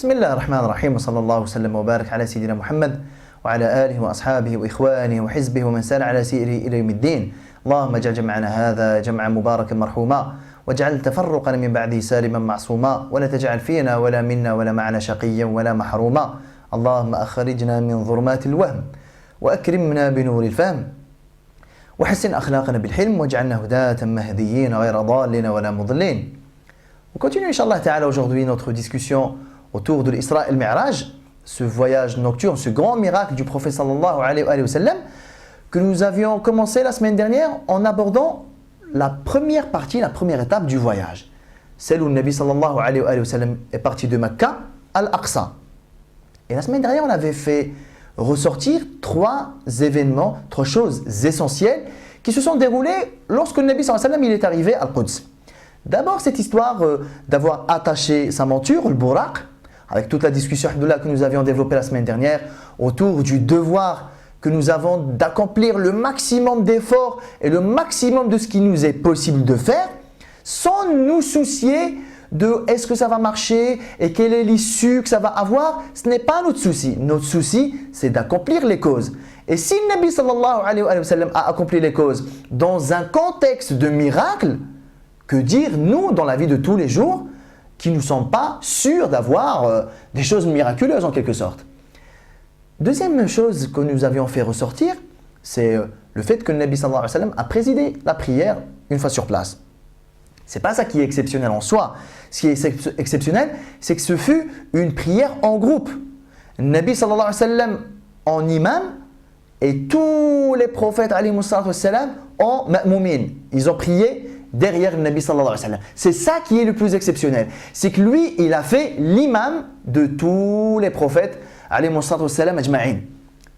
بسم الله الرحمن الرحيم وصلى الله وسلم وبارك على سيدنا محمد وعلى آله وأصحابه وإخوانه وحزبه ومن سار على سيره إلى يوم الدين. اللهم اجعل جمعنا هذا جمعا مباركا مرحوما واجعل تفرقنا من بعده سالما معصوما ولا تجعل فينا ولا منا ولا معنا شقيا ولا محروما. اللهم أخرجنا من ظلمات الوهم وأكرمنا بنور الفهم وحسن أخلاقنا بالحلم واجعلنا هداة مهديين غير ضالين ولا مضلين. On continue, Inch'Allah Ta'ala, aujourd'hui notre discussion autour de l'Isra et le Mi'raj, ce voyage nocturne, ce grand miracle du prophète sallallahu alayhi wa sallam, que nous avions commencé la semaine dernière en abordant la première partie, la première étape du voyage. Celle où le Nabi sallallahu alayhi wa sallam est parti de Mecca à Al-Aqsa. Et la semaine dernière, on avait fait ressortir trois événements, trois choses essentielles qui se sont déroulées lorsque le Nabi sallallahu alayhi wa sallam il est arrivé à Al-Quds. D'abord, cette histoire d'avoir attaché sa monture, le buraq, avec toute la discussion que nous avions développée la semaine dernière, autour du devoir que nous avons d'accomplir le maximum d'efforts et le maximum de ce qui nous est possible de faire, sans nous soucier de est-ce que ça va marcher et quelle est l'issue que ça va avoir. Ce n'est pas notre souci. Notre souci, c'est d'accomplir les causes. Et si le Nabi sallallahu alayhi wa sallam a accompli les causes dans un contexte de miracle, que dire nous dans la vie de tous les jours qui ne sommes pas sûrs d'avoir des choses miraculeuses en quelque sorte. Deuxième chose que nous avions fait ressortir, c'est le fait que le Nabi sallallahu alayhi wa sallam a présidé la prière une fois sur place. Ce n'est pas ça qui est exceptionnel en soi. Ce qui est exceptionnel, c'est que ce fut une prière en groupe. Le Nabi sallallahu alayhi wa sallam en imam et tous les prophètes alayhi wa sallam en ma'moumin. Ils ont prié derrière le Nabi sallallahu alayhi wa sallam. C'est ça qui est le plus exceptionnel. C'est que lui, il a fait l'imam de tous les prophètes alayhi wa sallam ajma'in.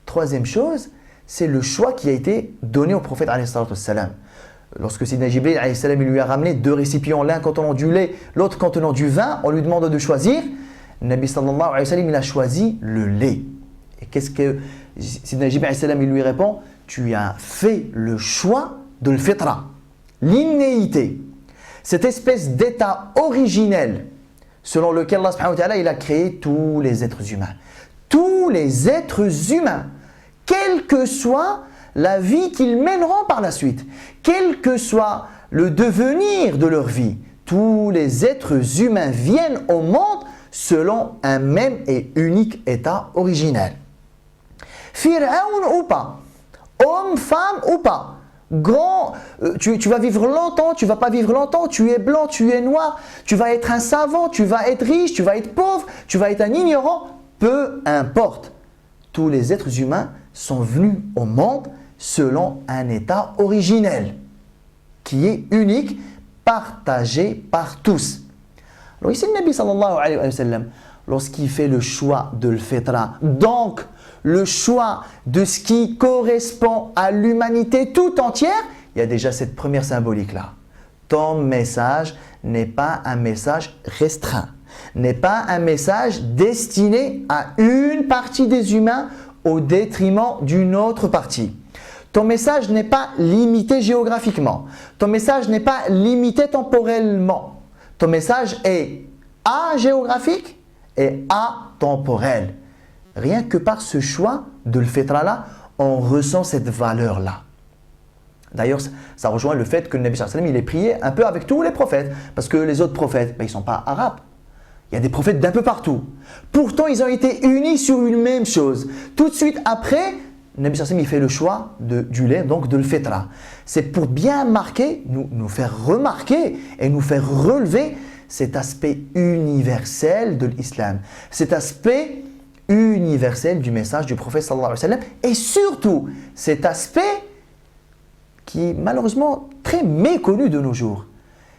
Troisième chose, c'est le choix qui a été donné au prophète alayhi wa sallam. Lorsque Sidna Jibril alayhi salam il lui a ramené deux récipients, l'un contenant du lait, l'autre contenant du vin, on lui demande de choisir. Le Nabi sallallahu alayhi wa sallam il a choisi le lait. Et qu'est-ce que Sidna Jibril alayhi salam il lui répond? Tu as fait le choix de le fitra. L'innéité, cette espèce d'état originel selon lequel Allah subhanahu wa ta'ala il a créé tous les êtres humains. Tous les êtres humains, quelle que soit la vie qu'ils mèneront par la suite, quel que soit le devenir de leur vie, tous les êtres humains viennent au monde selon un même et unique état originel. Pharaon ou pas, homme, femme ou pas, grand, tu vas vivre longtemps, tu vas pas vivre longtemps, tu es blanc, tu es noir, tu vas être un savant, tu vas être riche, tu vas être pauvre, tu vas être un ignorant, peu importe. Tous les êtres humains sont venus au monde selon un état originel qui est unique, partagé par tous. Alors ici le Nabi sallallahu alayhi wa sallam, lorsqu'il fait le choix de le fitra, donc le choix de ce qui correspond à l'humanité tout entière, il y a déjà cette première symbolique là. Ton message n'est pas un message restreint, n'est pas un message destiné à une partie des humains au détriment d'une autre partie. Ton message n'est pas limité géographiquement, ton message n'est pas limité temporellement. Ton message est agéographique et atemporel. Rien que par ce choix de le fitra là, on ressent cette valeur là. D'ailleurs, ça rejoint le fait que le Nabi sallallahu alayhi wa sallam il est prié un peu avec tous les prophètes, parce que les autres prophètes, ils ne sont pas arabes. Il y a des prophètes d'un peu partout. Pourtant, ils ont été unis sur une même chose. Tout de suite après, le Nabi sallallahu alayhi wa sallam il fait le choix du lait, donc de le fitra. C'est pour bien marquer, nous faire remarquer et nous faire relever cet aspect universel de l'islam, cet aspect universel du message du prophète sallallahu alayhi wa sallam et surtout cet aspect qui est malheureusement très méconnu de nos jours.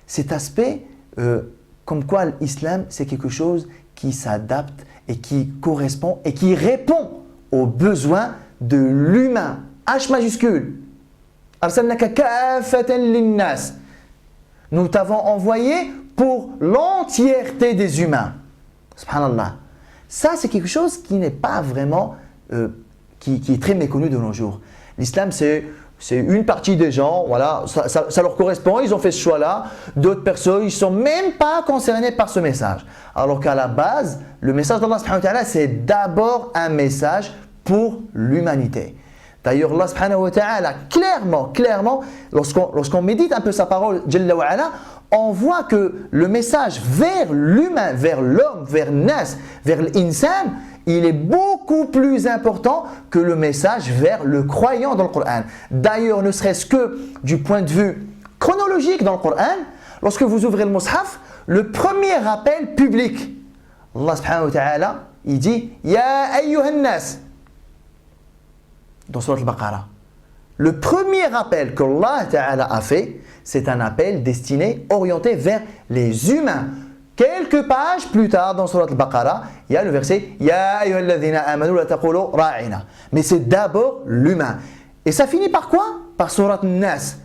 Cet aspect comme quoi l'islam c'est quelque chose qui s'adapte et qui correspond et qui répond aux besoins de l'humain. H majuscule. Arsalnaka kaffatan linnas. Nous t'avons envoyé pour l'entièreté des humains. Subhanallah. Ça, c'est quelque chose qui n'est pas vraiment, qui est très méconnu de nos jours. L'islam, c'est C'est une partie des gens, voilà, ça leur correspond, ils ont fait ce choix-là. D'autres personnes, ils ne sont même pas concernés par ce message. Alors qu'à la base, le message d'Allah subhanahu wa ta'ala, c'est d'abord un message pour l'humanité. D'ailleurs, Allah subhanahu wa ta'ala, clairement, lorsqu'on médite un peu sa parole, Jalla wa ala, on voit que le message vers l'humain, vers l'homme, vers Nas, vers l'insan, il est beaucoup plus important que le message vers le croyant dans le Coran. D'ailleurs, ne serait-ce que du point de vue chronologique dans le Coran, lorsque vous ouvrez le Mus'haf, le premier appel public, Allah subhanahu wa ta'ala, il dit « Ya ayyuhan nas » dans Surat al-Baqarah. Le premier appel que Allah ta'ala a fait, c'est un appel destiné, orienté vers les humains. Quelques pages plus tard dans Surat al-Baqarah, il y a le verset « Ya ayyuhalladhina amanu la taqulu ra'ina » Mais c'est d'abord l'humain. Et ça finit par quoi? Par Surat al-Nas.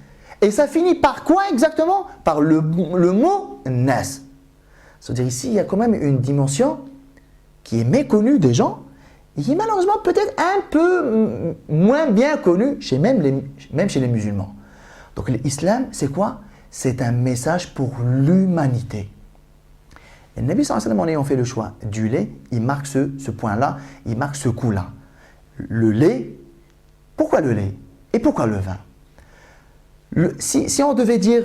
Et ça finit par quoi exactement? Par le mot « Nas ». C'est-à-dire ici, il y a quand même une dimension qui est méconnue des gens, et qui est malheureusement peut-être un peu moins bien connue même chez les musulmans. Donc l'islam, c'est quoi? C'est un message pour l'humanité. Et le Nabi sallallahu alayhi wa sallam, en ayant fait le choix du lait, il marque ce point-là, il marque ce coup-là. Le lait, pourquoi le lait? Et pourquoi le vin? Si on devait dire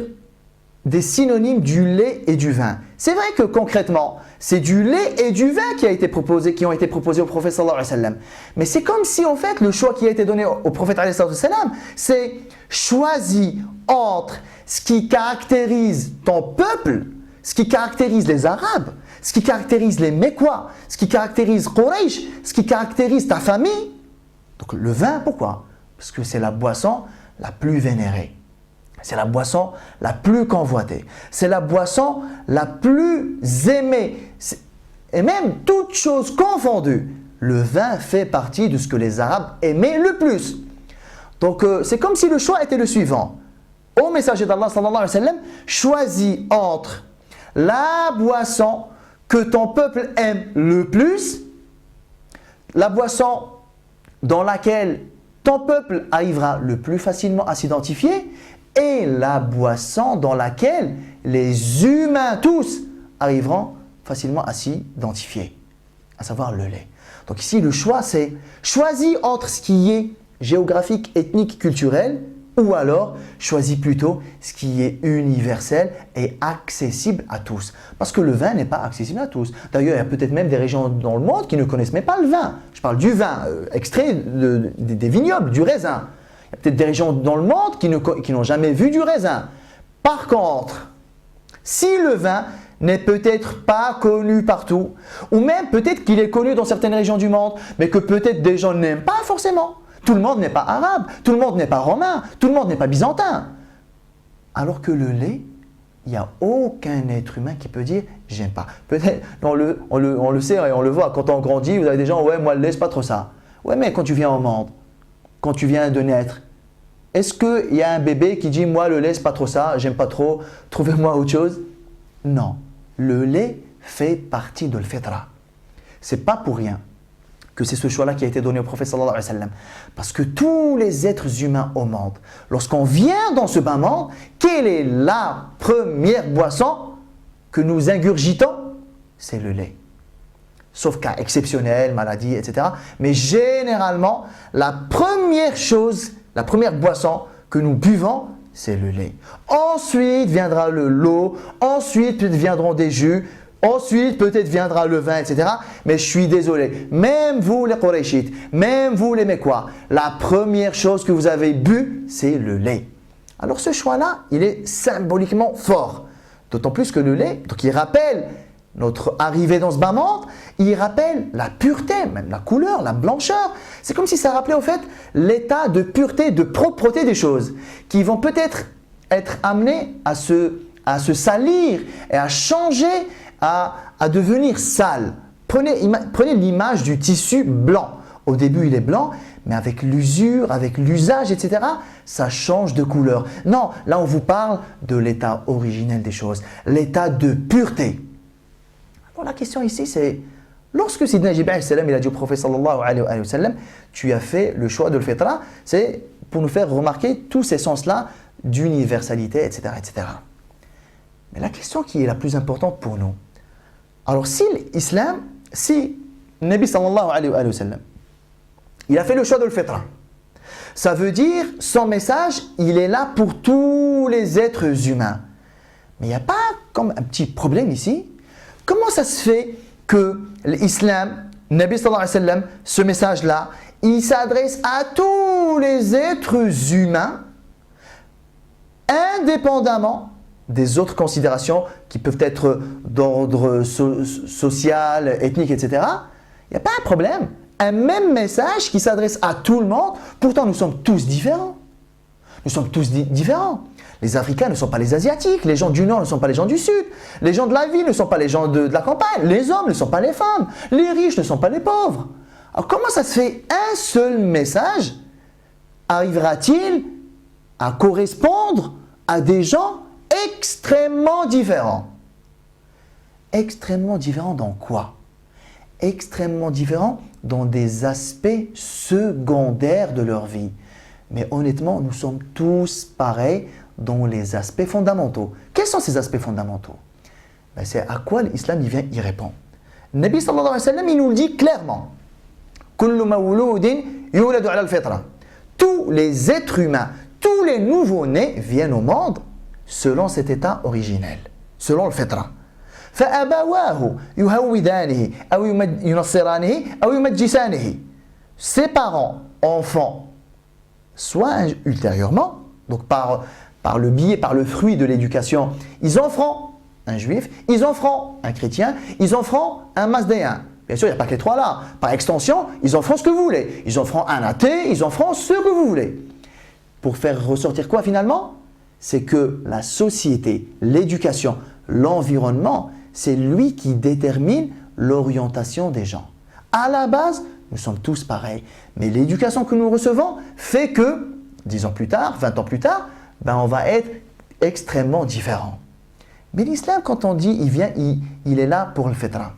des synonymes du lait et du vin, c'est vrai que concrètement, c'est du lait et du vin qui ont été proposés au prophète sallallahu alayhi wa sallam. Mais c'est comme si en fait le choix qui a été donné au prophète alayhi wa sallam, c'est choisi entre ce qui caractérise ton peuple, ce qui caractérise les Arabes, ce qui caractérise les Mécois, ce qui caractérise Quraysh, ce qui caractérise ta famille. Donc le vin, pourquoi? Parce que c'est la boisson la plus vénérée. C'est la boisson la plus convoitée. C'est la boisson la plus aimée. Et même toutes choses confondues, le vin fait partie de ce que les Arabes aimaient le plus. Donc c'est comme si le choix était le suivant. Ô messager d'Allah sallallahu alayhi wa sallam, choisis entre la boisson que ton peuple aime le plus, la boisson dans laquelle ton peuple arrivera le plus facilement à s'identifier, et la boisson dans laquelle les humains tous arriveront facilement à s'identifier, à savoir le lait. Donc ici, le choix, c'est choisis entre ce qui est géographique, ethnique, culturel, ou alors choisis plutôt ce qui est universel et accessible à tous. Parce que le vin n'est pas accessible à tous. D'ailleurs, il y a peut-être même des régions dans le monde qui ne connaissent même pas le vin. Je parle du vin, extrait des vignobles, du raisin. Il y a peut-être des régions dans le monde qui n'ont jamais vu du raisin. Par contre, si le vin n'est peut-être pas connu partout, ou même peut-être qu'il est connu dans certaines régions du monde, mais que peut-être des gens n'aiment pas forcément. Tout le monde n'est pas arabe, tout le monde n'est pas romain, tout le monde n'est pas byzantin. Alors que le lait, il n'y a aucun être humain qui peut dire « j'aime pas ». Peut-être, on le sait et on le voit, quand on grandit, vous avez des gens « ouais, moi le lait, c'est pas trop ça ». Ouais, mais quand tu viens au monde, quand tu viens de naître, est-ce qu'il y a un bébé qui dit « moi le lait, c'est pas trop ça, j'aime pas trop, trouvez-moi autre chose ». Non, le lait fait partie de l'fitra. C'est pas pour rien que c'est ce choix-là qui a été donné au prophète sallallahu alayhi wa sallam. Parce que tous les êtres humains au monde, lorsqu'on vient dans ce bas monde, quelle est la première boisson que nous ingurgitons? C'est le lait. Sauf cas exceptionnels, maladies, etc. Mais généralement, la première chose, la première boisson que nous buvons, c'est le lait. Ensuite viendra l'eau, ensuite viendront des jus, ensuite peut-être viendra le vin, etc. Mais je suis désolé, même vous les Qurayshites, même vous les Mécois, la première chose que vous avez bu, c'est le lait. Alors ce choix-là, il est symboliquement fort. D'autant plus que le lait, donc il rappelle notre arrivée dans ce bas monde, il rappelle la pureté, même la couleur, la blancheur. C'est comme si ça rappelait au fait l'état de pureté, de propreté des choses qui vont peut-être être amenées à se salir et à changer, à devenir sale. Prenez l'image du tissu blanc. Au début, il est blanc, mais avec l'usure, avec l'usage, etc., ça change de couleur. Non, là, on vous parle de l'état originel des choses, l'état de pureté. Alors, la question ici, c'est lorsque Sidna Jibril il a dit au prophète sallallahu alayhi wa sallam, tu as fait le choix de le fitra, c'est pour nous faire remarquer tous ces sens-là d'universalité, etc., etc. Mais la question qui est la plus importante pour nous, alors si l'islam, si Nabi sallallahu alayhi wa sallam, il a fait le choix de le fitra, ça veut dire son message, il est là pour tous les êtres humains. Mais il n'y a pas comme un petit problème ici. Comment ça se fait que l'islam, Nabi sallallahu alayhi wa sallam, ce message-là, il s'adresse à tous les êtres humains, indépendamment des autres considérations qui peuvent être d'ordre social, ethnique, etc. Il n'y a pas un problème. Un même message qui s'adresse à tout le monde, pourtant nous sommes tous différents. Nous sommes tous différents. Les Africains ne sont pas les Asiatiques, les gens du Nord ne sont pas les gens du Sud, les gens de la ville ne sont pas les gens de la campagne, les hommes ne sont pas les femmes, les riches ne sont pas les pauvres. Alors comment ça se fait un seul message arrivera-t-il à correspondre à des gens extrêmement différents? Extrêmement différents dans quoi? Extrêmement différents dans des aspects secondaires de leur vie. Mais honnêtement, nous sommes tous pareils dans les aspects fondamentaux. Quels sont ces aspects fondamentaux? C'est à quoi l'islam y répond. Nabi sallallahu alayhi wa sallam, il nous le dit clairement. Kullu mawloudin yuladu ala al-fitra. Tous les êtres humains, tous les nouveaux-nés viennent au monde selon cet état originel, selon le fitra. فأبواه يهودانه أو ينصرانه أو يمجسانه. Ses parents, enfants, soit ultérieurement, donc par le biais, par le fruit de l'éducation, ils en feront un juif, ils en feront un chrétien, ils en feront un masdéen. Bien sûr, il n'y a pas que les trois là. Par extension, ils en feront ce que vous voulez. Ils en feront un athée, ils en feront ce que vous voulez. Pour faire ressortir quoi finalement? C'est que la société, l'éducation, l'environnement, c'est lui qui détermine l'orientation des gens. À la base, nous sommes tous pareils. Mais l'éducation que nous recevons fait que, 10 ans plus tard, 20 ans plus tard, on va être extrêmement différents. Mais l'islam, quand on dit il est là pour le fitra.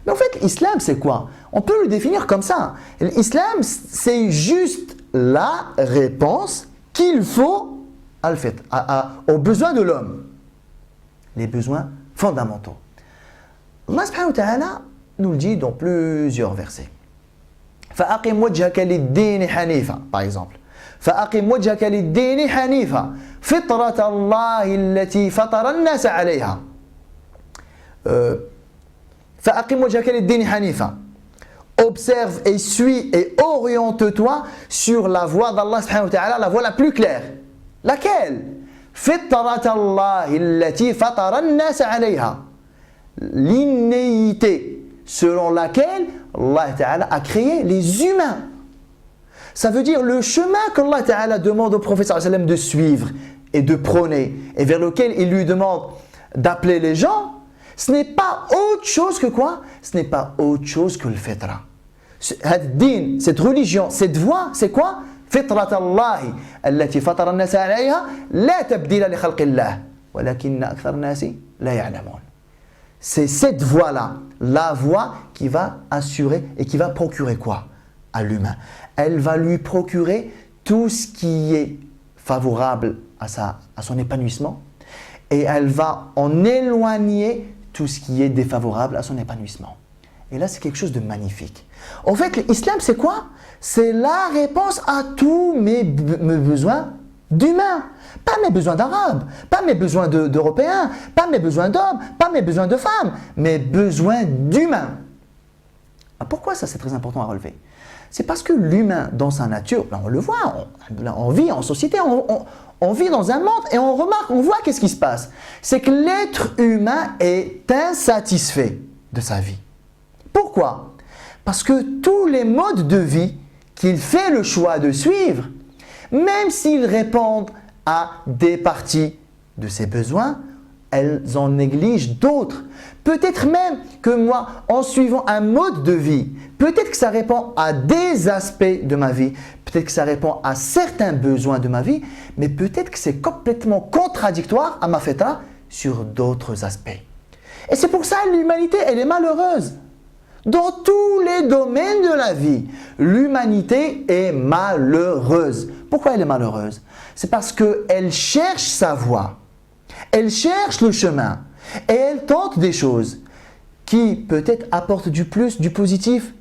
Mais en fait, l'islam, c'est quoi? On peut le définir comme ça. L'islam, c'est juste la réponse qu'il faut aux besoins de l'homme. Les besoins fondamentaux. Allah subhanahu wa ta'ala nous le dit dans plusieurs versets. فَأَقِمْ وَجْهَكَ لِلدِّينِ حَنِيفًا, par exemple. فَأَقِمْ وَجْهَكَ لِلدِّينِ حَنِيفًا فِطْرَةَ اللَّهِ الَّتِي فَطَرَ النَّاسَ عَلَيْهَا. فَأَقِمْ وَجْهَكَ لِلدِّينِ حَنِيفًا. Observe et suis et oriente-toi sur la voie d'Allah subhanahu wa ta'ala, la voie la plus claire. Laquelle? فِطْرَةَ اللَّهِ الَّتِي فَطَرَ النَّاسَ عَلَيْهَا. L'innéité selon laquelle Allah Ta'ala a créé les humains. Ça veut dire le chemin qu'Allah Ta'ala demande au prophète sallallahu alayhi wa sallam de suivre et de prôner et vers lequel il lui demande d'appeler les gens, ce n'est pas autre chose que quoi? Ce n'est pas autre chose que le fitra. Cette religion, cette voie, c'est quoi? فطرة الله التي فطر الناس عليها لا تبديل لخلق الله ولكن أكثر الناس لا يعلمون. C'est cette voie-là, la voie qui va assurer et qui va procurer quoi à l'humain? Elle va lui procurer tout ce qui est favorable à son épanouissement et elle va en éloigner tout ce qui est défavorable à son épanouissement. Et là, c'est quelque chose de magnifique. En fait, l'islam, c'est quoi? C'est la réponse à tous mes besoins d'humains. Pas mes besoins d'arabes, pas mes besoins d'européens, pas mes besoins d'hommes, pas mes besoins de femmes, mes besoins d'humains. Pourquoi ça, c'est très important à relever? C'est parce que l'humain, dans sa nature, on le voit, on vit en société, on vit dans un monde et on remarque, on voit qu'est-ce qui se passe. C'est que l'être humain est insatisfait de sa vie. Pourquoi? Parce que tous les modes de vie qu'il fait le choix de suivre, même s'ils répondent à des parties de ses besoins, elles en négligent d'autres. Peut-être même que moi, en suivant un mode de vie, peut-être que ça répond à des aspects de ma vie, peut-être que ça répond à certains besoins de ma vie, mais peut-être que c'est complètement contradictoire à ma fitra sur d'autres aspects. Et c'est pour ça que l'humanité, elle est malheureuse. Dans tous les domaines de la vie, l'humanité est malheureuse. Pourquoi elle est malheureuse? C'est parce qu'elle cherche sa voie, elle cherche le chemin et elle tente des choses qui peut-être apportent du plus, du positif,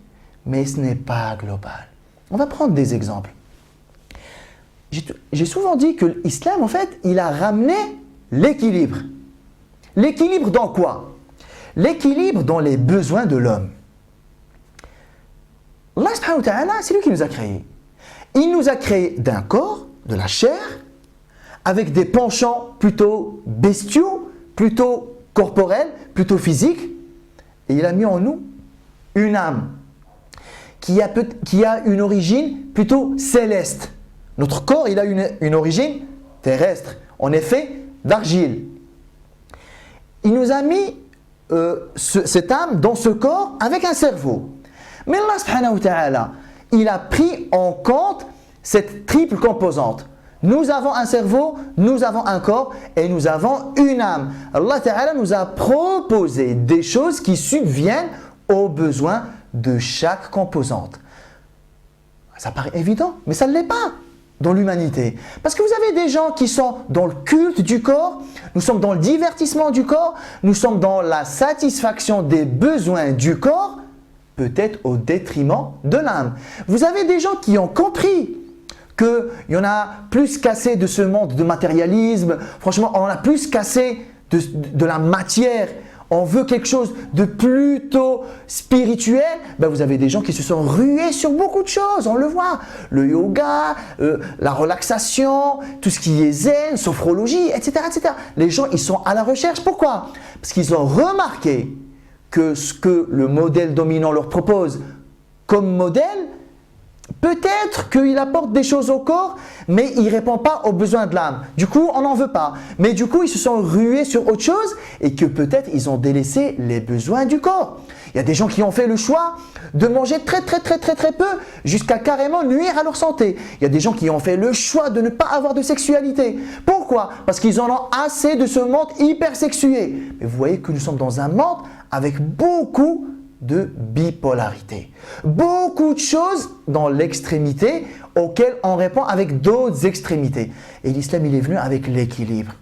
mais ce n'est pas global. On va prendre des exemples. J'ai souvent dit que l'islam, en fait, il a ramené l'équilibre. L'équilibre dans quoi? L'équilibre dans les besoins de l'homme. Allah subhanahu wa ta'ala, c'est lui qui nous a créés. Il nous a créés d'un corps, de la chair, avec des penchants plutôt bestiaux, plutôt corporels, plutôt physiques. Et il a mis en nous une âme qui a une origine plutôt céleste. Notre corps, il a une origine terrestre, en effet, d'argile. Il nous a mis cette âme dans ce corps avec un cerveau. Mais Allah subhanahu wa ta'ala, il a pris en compte cette triple composante. Nous avons un cerveau, nous avons un corps et nous avons une âme. Allah ta'ala nous a proposé des choses qui subviennent aux besoins de chaque composante. Ça paraît évident, mais ça ne l'est pas dans l'humanité. Parce que vous avez des gens qui sont dans le culte du corps, nous sommes dans le divertissement du corps, nous sommes dans la satisfaction des besoins du corps, peut-être au détriment de l'âme. Vous avez des gens qui ont compris qu'il y en a plus qu'assez de ce monde de matérialisme, franchement, on a plus qu'assez de la matière, on veut quelque chose de plutôt spirituel. Ben vous avez des gens qui se sont rués sur beaucoup de choses, on le voit. Le yoga, la relaxation, tout ce qui est zen, sophrologie, etc., etc. Les gens, ils sont à la recherche. Pourquoi? Parce qu'ils ont remarqué que ce que le modèle dominant leur propose comme modèle, peut-être qu'il apporte des choses au corps, mais il ne répond pas aux besoins de l'âme. Du coup, on n'en veut pas. Mais du coup, ils se sont rués sur autre chose et que peut-être ils ont délaissé les besoins du corps. Il y a des gens qui ont fait le choix de manger très peu jusqu'à carrément nuire à leur santé. Il y a des gens qui ont fait le choix de ne pas avoir de sexualité. Pourquoi? Parce qu'ils en ont assez de ce monde hyper sexué. Mais vous voyez que nous sommes dans un monde avec beaucoup de bipolarité. Beaucoup de choses dans l'extrémité auxquelles on répond avec d'autres extrémités. Et l'islam, il est venu avec l'équilibre.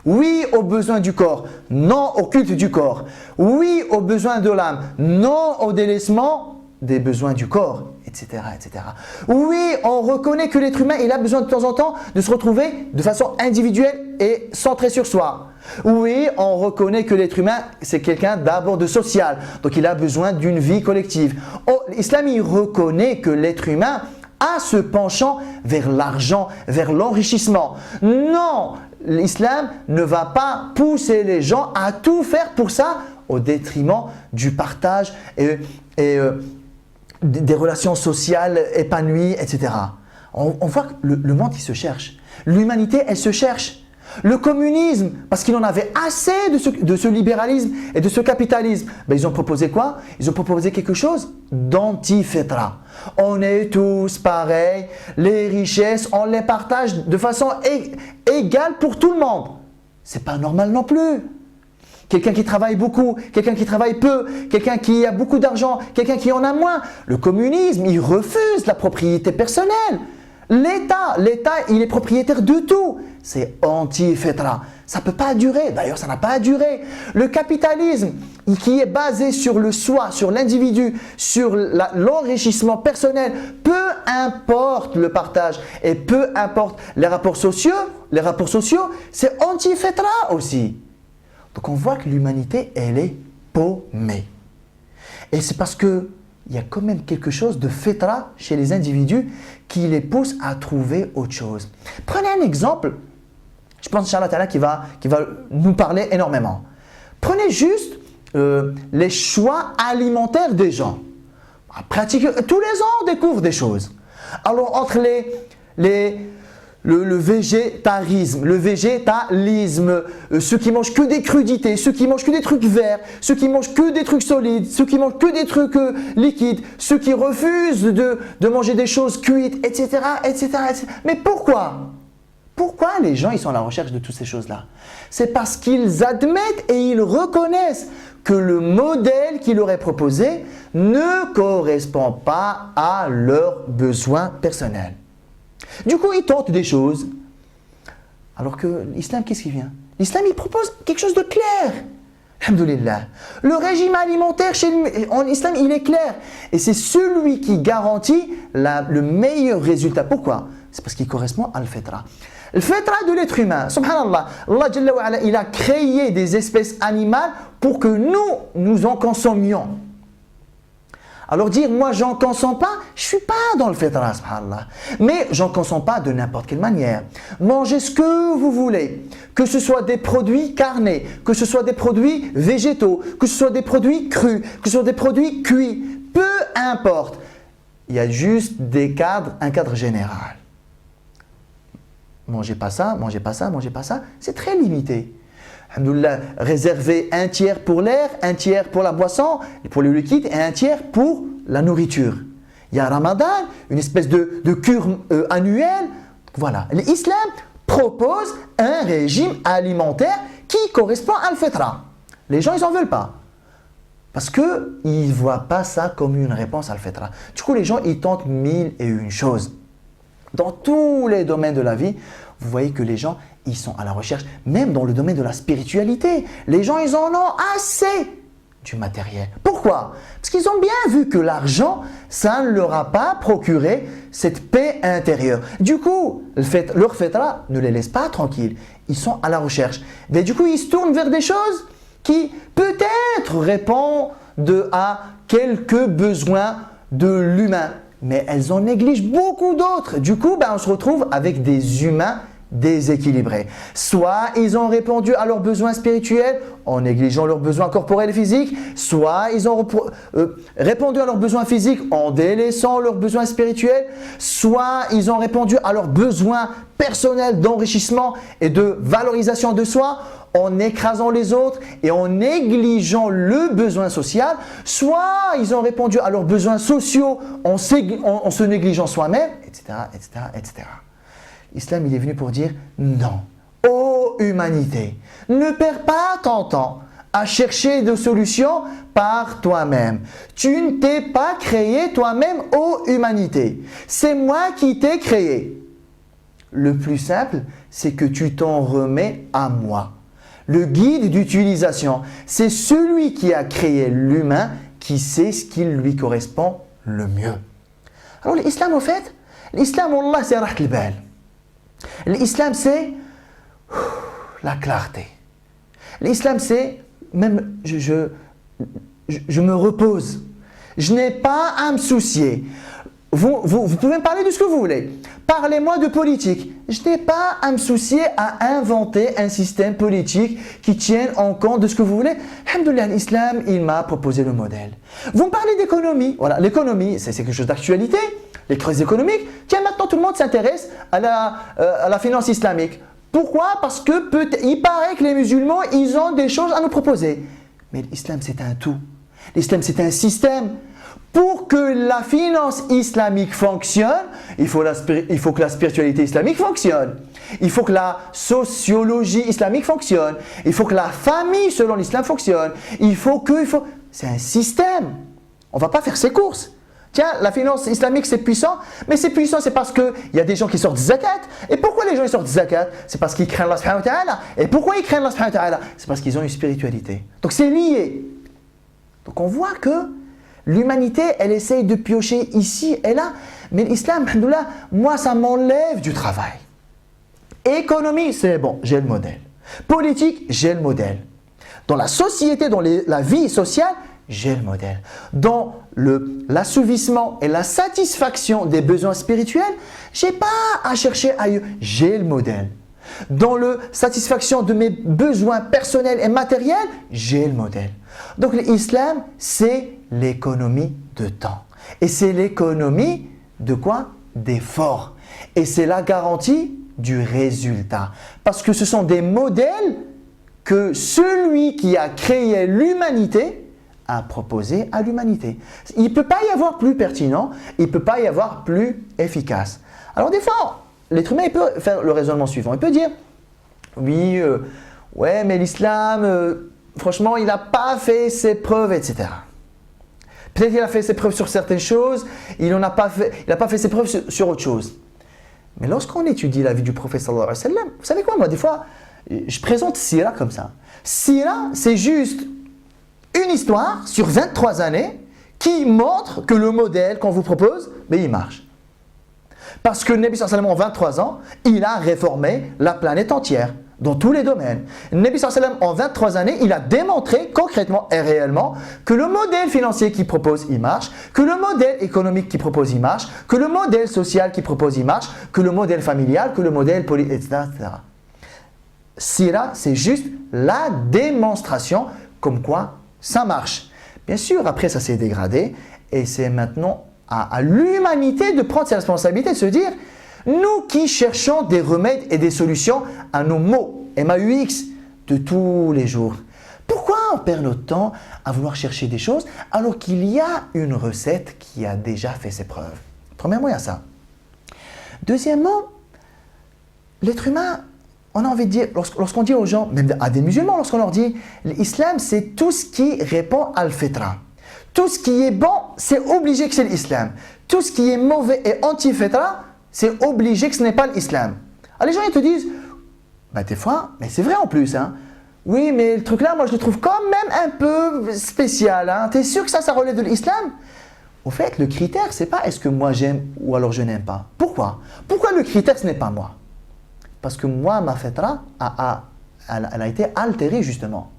Oui aux besoins du corps, non au culte du corps. Oui aux besoins de l'âme, non au délaissement des besoins du corps, etc., etc. Oui, on reconnaît que l'être humain, il a besoin de temps en temps de se retrouver de façon individuelle et centrée sur soi. Oui, on reconnaît que l'être humain, c'est quelqu'un d'abord de social, donc il a besoin d'une vie collective. Oh, l'islam, il reconnaît que l'être humain a ce penchant vers l'argent, vers l'enrichissement. Non, l'islam ne va pas pousser les gens à tout faire pour ça au détriment du partage et des relations sociales épanouies, etc. On voit que le monde, il se cherche. L'humanité, elle se cherche. Le communisme, parce qu'il en avait assez de ce libéralisme et de ce capitalisme, ben ils ont proposé quoi? Ils ont proposé quelque chose d'anti-fitra. On est tous pareils, les richesses, on les partage de façon égale pour tout le monde. C'est pas normal non plus. Quelqu'un qui travaille beaucoup, quelqu'un qui travaille peu, quelqu'un qui a beaucoup d'argent, quelqu'un qui en a moins. Le communisme, il refuse la propriété personnelle. L'État, il est propriétaire de tout. C'est anti-fitra. Ça ne peut pas durer. D'ailleurs, ça n'a pas duré. Le capitalisme, qui est basé sur le soi, sur l'individu, sur l'enrichissement personnel, peu importe le partage et peu importe les rapports sociaux, c'est anti-fitra aussi. Donc, on voit que l'humanité, elle est paumée. Et c'est parce que il y a quand même quelque chose de fitra chez les individus qui les pousse à trouver autre chose. Prenez un exemple, je pense Inch'Allah Ta'ala qui va nous parler énormément. Prenez juste les choix alimentaires des gens. Pratiquez, tous les ans on découvre des choses. Alors entre le végétarisme, ceux qui mangent que des crudités, ceux qui mangent que des trucs verts, ceux qui mangent que des trucs solides, ceux qui mangent que des trucs liquides, ceux qui refusent de manger des choses cuites, etc., etc., etc. Mais pourquoi? Pourquoi les gens ils sont à la recherche de toutes ces choses-là? C'est parce qu'ils admettent et ils reconnaissent que le modèle qui leur est proposé ne correspond pas à leurs besoins personnels. Du coup, il tente des choses. Alors que l'islam, qu'est-ce qu'il vient? L'islam, il propose quelque chose de clair. Alhamdulillah. Le régime alimentaire en islam, il est clair. Et c'est celui qui garantit le meilleur résultat. Pourquoi? C'est parce qu'il correspond à al-fitra. Le fitra de l'être humain, subhanallah, Allah Jalla wa ala, il a créé des espèces animales pour que nous en consommions. Alors dire, moi j'en consomme pas, je suis pas dans le fitra, subhanallah. Mais j'en consomme pas de n'importe quelle manière. Mangez ce que vous voulez, que ce soit des produits carnés, que ce soit des produits végétaux, que ce soit des produits crus, que ce soit des produits cuits, peu importe. Il y a juste un cadre général. Mangez pas ça, mangez pas ça, mangez pas ça, c'est très limité. Alhamdoulilah, réserver un tiers pour l'air, un tiers pour la boisson, pour le liquide et un tiers pour la nourriture. Il y a Ramadan, une espèce de cure annuelle. Voilà, l'islam propose un régime alimentaire qui correspond à al-fitra. Les gens, ils n'en veulent pas. Parce qu'ils ne voient pas ça comme une réponse à al-fitra. Du coup, les gens, ils tentent 1001 choses. Dans tous les domaines de la vie, vous voyez que les gens, ils sont à la recherche, même dans le domaine de la spiritualité. Les gens, ils en ont assez du matériel. Pourquoi? Parce qu'ils ont bien vu que l'argent, ça ne leur a pas procuré cette paix intérieure. Du coup, leur fitra ne les laisse pas tranquilles. Ils sont à la recherche. Mais du coup, ils se tournent vers des choses qui peut-être répondent à quelques besoins de l'humain. Mais elles en négligent beaucoup d'autres. Du coup, on se retrouve avec des humains déséquilibrés. Soit ils ont répondu à leurs besoins spirituels en négligeant leurs besoins corporels et physiques, soit ils ont répondu à leurs besoins physiques en délaissant leurs besoins spirituels, soit ils ont répondu à leurs besoins personnels d'enrichissement et de valorisation de soi en écrasant les autres et en négligeant le besoin social, soit ils ont répondu à leurs besoins sociaux en se négligeant soi-même, etc., etc., etc. L'islam, il est venu pour dire non. Ô humanité, ne perds pas ton temps à chercher des solutions par toi-même. Tu ne t'es pas créé toi-même, ô humanité. C'est moi qui t'ai créé. Le plus simple, c'est que tu t'en remets à moi. Le guide d'utilisation, c'est celui qui a créé l'humain qui sait ce qui lui correspond le mieux. Alors l'islam, en fait, l'islam, Allah, c'est rahat al-bal. L'islam, c'est la clarté. L'islam, c'est même je me repose. Je n'ai pas à me soucier. Vous pouvez me parler de ce que vous voulez. Parlez-moi de politique. Je n'ai pas à me soucier à inventer un système politique qui tienne en compte de ce que vous voulez. Alhamdoulilah, l'islam, il m'a proposé le modèle. Vous me parlez d'économie. Voilà, l'économie, c'est quelque chose d'actualité. Les crises économiques. Tiens, maintenant, tout le monde s'intéresse à la finance islamique. Pourquoi? Parce que il paraît que les musulmans, ils ont des choses à nous proposer. Mais l'islam, c'est un tout. L'islam, c'est un système. Pour que la finance islamique fonctionne, il faut que la spiritualité islamique fonctionne. Il faut que la sociologie islamique fonctionne. Il faut que la famille selon l'islam fonctionne. C'est un système. On ne va pas faire ses courses. Tiens, la finance islamique c'est puissant, mais c'est puissant c'est parce qu'il y a des gens qui sortent zakat. Et pourquoi les gens ils sortent zakat? C'est parce qu'ils craignent Allah subhanahu wa ta'ala. Et pourquoi ils craignent Allah subhanahu wa ta'ala? C'est parce qu'ils ont une spiritualité. Donc c'est lié. Donc on voit que l'humanité, elle essaye de piocher ici et là, mais l'islam, alhamdoulilah, moi ça m'enlève du travail. Économie, c'est bon, j'ai le modèle. Politique, j'ai le modèle. Dans la société, dans la vie sociale, j'ai le modèle. Dans l'assouvissement et la satisfaction des besoins spirituels, je n'ai pas à chercher ailleurs, j'ai le modèle. Dans la satisfaction de mes besoins personnels et matériels, j'ai le modèle. Donc l'islam, c'est l'économie de temps. Et c'est l'économie de quoi? D'effort. Et c'est la garantie du résultat. Parce que ce sont des modèles que celui qui a créé l'humanité a proposé à l'humanité. Il ne peut pas y avoir plus pertinent, il ne peut pas y avoir plus efficace. Alors des fois, l'être humain il peut faire le raisonnement suivant. Il peut dire, oui, ouais, mais l'islam, franchement, il n'a pas fait ses preuves, etc. Peut-être qu'il a fait ses preuves sur certaines choses, il n'a pas fait ses preuves sur autre chose. Mais lorsqu'on étudie la vie du prophète sallallahu alayhi wa sallam, vous savez quoi, moi des fois, je présente Sira comme ça. Sira, c'est juste une histoire sur 23 années qui montre que le modèle qu'on vous propose, il marche. Parce que le Nabi sallallahu alayhi wa sallam, en 23 ans, il a réformé la planète entière, dans tous les domaines. Le Nabi sallallahu alayhi wa sallam, en 23 années, il a démontré concrètement et réellement que le modèle financier qu'il propose, il marche, que le modèle économique qu'il propose, il marche, que le modèle social qu'il propose, il marche, que le modèle familial, que le modèle politique, etc. Sira, c'est juste la démonstration comme quoi ça marche. Bien sûr, après ça s'est dégradé et c'est maintenant à l'humanité de prendre ses responsabilités, de se dire, nous qui cherchons des remèdes et des solutions à nos maux, MAUX, de tous les jours, pourquoi on perd notre temps à vouloir chercher des choses alors qu'il y a une recette qui a déjà fait ses preuves? Premièrement, il y a ça. Deuxièmement, l'être humain, on a envie de dire, lorsqu'on dit aux gens, même à des musulmans, lorsqu'on leur dit, l'islam c'est tout ce qui répond à l'fitra. Tout ce qui est bon, c'est obligé que c'est l'islam. Tout ce qui est mauvais et anti-fitra, c'est obligé que ce n'est pas l'islam. Alors les gens ils te disent, des fois, mais c'est vrai en plus, hein. Oui, mais le truc là, moi je le trouve quand même un peu spécial. Hein. Tu es sûr que ça relève de l'islam? Au fait, le critère, c'est pas est-ce que moi j'aime ou alors je n'aime pas. Pourquoi? Pourquoi le critère, ce n'est pas moi? Parce que moi, ma fitra, elle a été altérée justement.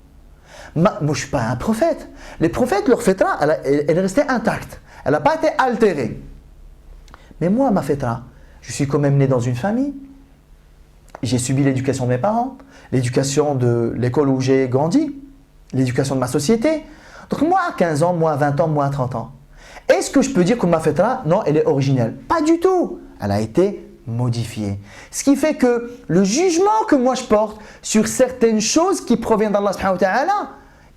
Moi, je ne suis pas un prophète. Les prophètes, leur fitra, elle est restée intacte. Elle n'a pas été altérée. Mais moi, ma fitra, je suis quand même né dans une famille. J'ai subi l'éducation de mes parents, l'éducation de l'école où j'ai grandi, l'éducation de ma société. Donc moi, à 15 ans, moi à 20 ans, moi à 30 ans. Est-ce que je peux dire que ma fitra, non, elle est originelle? Pas du tout. Elle a été modifiée. Ce qui fait que le jugement que moi je porte sur certaines choses qui proviennent d'Allah subhanahu wa ta'ala,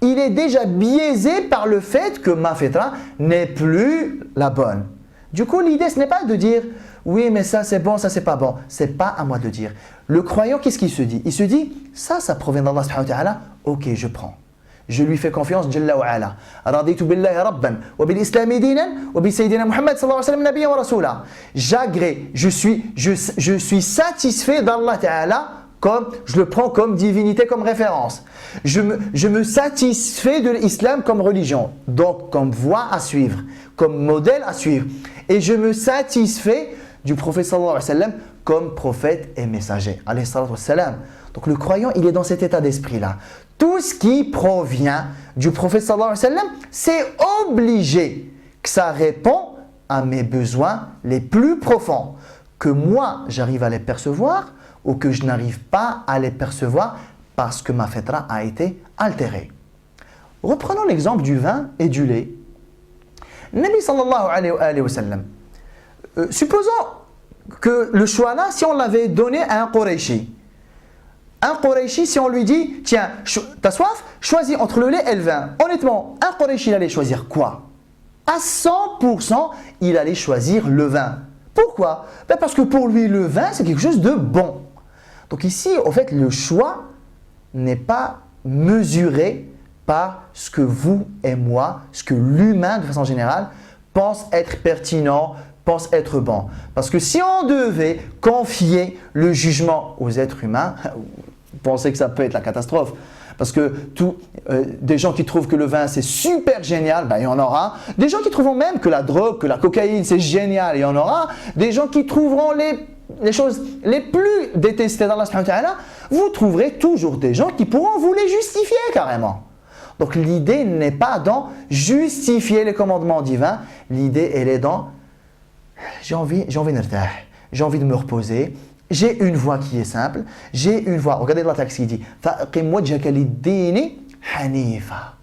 il est déjà biaisé par le fait que ma fitra n'est plus la bonne. Du coup, l'idée, ce n'est pas de dire « oui, mais ça c'est bon, ça c'est pas bon ». Ce n'est pas à moi de dire. Le croyant, qu'est-ce qu'il se dit? Il se dit « ça provient d'Allah subhanahu wa ta'ala, ok, je prends. Je lui fais confiance, Jalla wa ala. Raditu billahi rabban, wa bil islami dinan, wa bi sayyidina Muhammad sallallahu alayhi wa sallam nabiyyan wa rasula. » J'agrée, je suis satisfait d'Allah ta'ala, comme je le prends comme divinité, comme référence. Je me satisfais de l'islam comme religion, donc comme voie à suivre, comme modèle à suivre. Et je me satisfais du prophète sallallahu alayhi wa sallam comme prophète et messager. Alayhi salatu wa sallam. Donc le croyant, il est dans cet état d'esprit-là. Tout ce qui provient du prophète sallallahu alayhi wa sallam, c'est obligé que ça répond à mes besoins les plus profonds, que moi j'arrive à les percevoir ou que je n'arrive pas à les percevoir parce que ma fitra a été altérée. Reprenons l'exemple du vin et du lait. Nabi sallallahu alayhi wa sallam, supposons que le choix là, si on l'avait donné à un Qurayshi, si on lui dit, tiens, t'as soif, choisis entre le lait et le vin. Honnêtement, un Qurayshi, il allait choisir quoi? À 100%, il allait choisir le vin. Pourquoi? Parce que pour lui, le vin, c'est quelque chose de bon. Donc ici, au fait, le choix n'est pas mesuré par ce que vous et moi, ce que l'humain, de façon générale, pense être pertinent, pense être bon. Parce que si on devait confier le jugement aux êtres humains, vous pensez que ça peut être la catastrophe. Parce que des gens qui trouvent que le vin c'est super génial, il y en aura. Des gens qui trouveront même que la drogue, que la cocaïne c'est génial, il y en aura. Des gens qui trouveront les choses les plus détestées d'Allah subhanahu wa ta'ala, vous trouverez toujours des gens qui pourront vous les justifier carrément. Donc l'idée n'est pas dans justifier les commandements divins, l'idée elle est dans j'ai envie de me reposer, j'ai une voie qui est simple, j'ai une voie, regardez la texte qui dit فَأَقِمْ وَجْهَكَ لِلدِّينِ حَنِيفًا.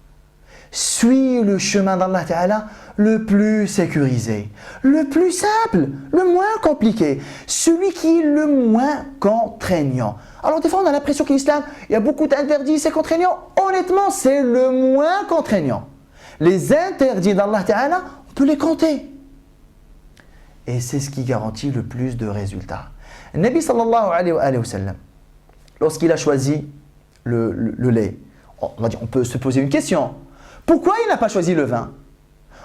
Suis le chemin d'Allah Ta'ala le plus sécurisé, le plus simple, le moins compliqué, celui qui est le moins contraignant. Alors des fois on a l'impression que l'islam, il y a beaucoup d'interdits, c'est contraignant. Honnêtement, c'est le moins contraignant. Les interdits d'Allah Ta'ala, on peut les compter. Et c'est ce qui garantit le plus de résultats. Nabi sallallahu alayhi wa sallam, lorsqu'il a choisi le lait, on peut se poser une question. Pourquoi il n'a pas choisi le vin?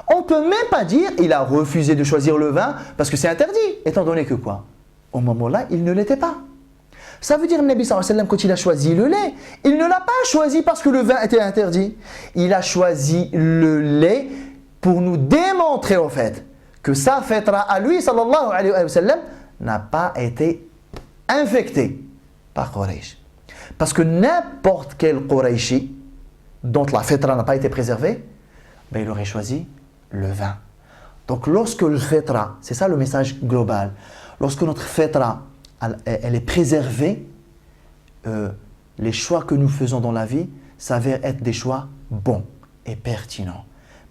On ne peut même pas dire qu'il a refusé de choisir le vin parce que c'est interdit, étant donné que quoi? Au moment-là, il ne l'était pas. Ça veut dire que le Nabi sallallahu alayhi wa sallam, quand il a choisi le lait, il ne l'a pas choisi parce que le vin était interdit. Il a choisi le lait pour nous démontrer au fait que sa fitra à lui, sallallahu alayhi wa sallam, n'a pas été infectée par Quraysh. Parce que n'importe quel Qurayshi dont la fitra n'a pas été préservée, ben, il aurait choisi le vin. Donc lorsque le fitra, c'est ça le message global, lorsque notre fitra elle est préservée, les choix que nous faisons dans la vie s'avèrent être des choix bons et pertinents.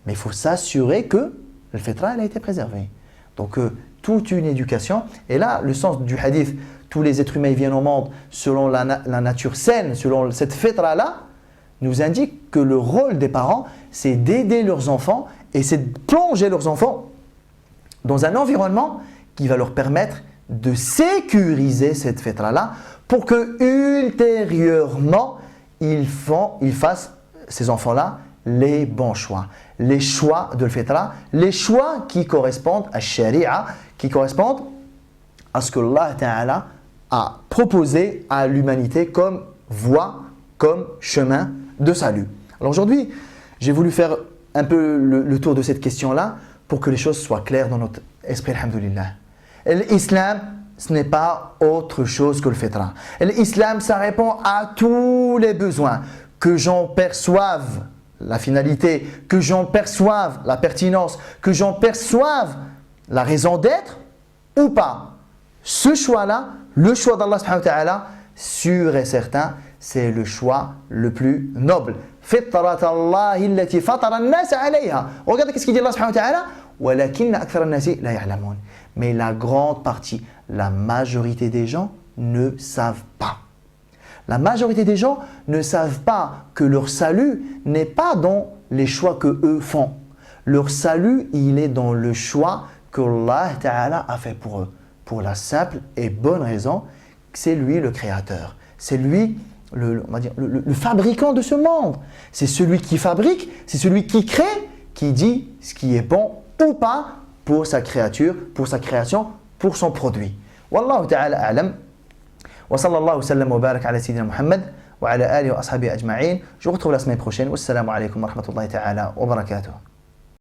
Mais il faut s'assurer que le fitra elle a été préservé. Donc toute une éducation, et là le sens du hadith, tous les êtres humains viennent au monde selon la nature saine, selon cette fitra-là, nous indique que le rôle des parents, c'est d'aider leurs enfants et c'est de plonger leurs enfants dans un environnement qui va leur permettre de sécuriser cette fitra-là pour que ultérieurement ils fassent, ces enfants-là, les bons choix. Les choix de la fitra, les choix qui correspondent à sharia, qui correspondent à ce que Allah Ta'ala a proposé à l'humanité comme voie, comme chemin de salut. Alors aujourd'hui, j'ai voulu faire un peu le tour de cette question-là pour que les choses soient claires dans notre esprit, alhamdoulilah. L'islam, ce n'est pas autre chose que le fitra. L'islam, ça répond à tous les besoins. Que j'en perçoive la finalité, que j'en perçoive la pertinence, que j'en perçoive la raison d'être ou pas. Ce choix-là, le choix d'Allah subhanahu wa ta'ala, sûr et certain, c'est le choix le plus noble. Fitratallahi allati fatara an-nas 'alayha. Regardez qu'est-ce qu'il dit Allah subhanahu wa ta'ala. Walakinna akthara an-nasi la ya'lamun. Mais la grande partie, la majorité des gens ne savent pas. La majorité des gens ne savent pas que leur salut n'est pas dans les choix que eux font. Leur salut, il est dans le choix que Allah Ta'ala a fait pour eux. Pour la simple et bonne raison que c'est lui le créateur. C'est lui le fabricant de ce monde. C'est celui qui fabrique, c'est celui qui crée, qui dit ce qui est bon ou pas pour sa créature, pour sa création, pour son produit. Wallahu ta'ala a'lam. Wa sallallahu wa sallam wa barak ala sayyidina Muhammad wa ala alihi wa ashabihi ajma'in. Je vous retrouve la semaine prochaine. Wassalamu alaikum wa rahmatullahi ta'ala wa barakatuh.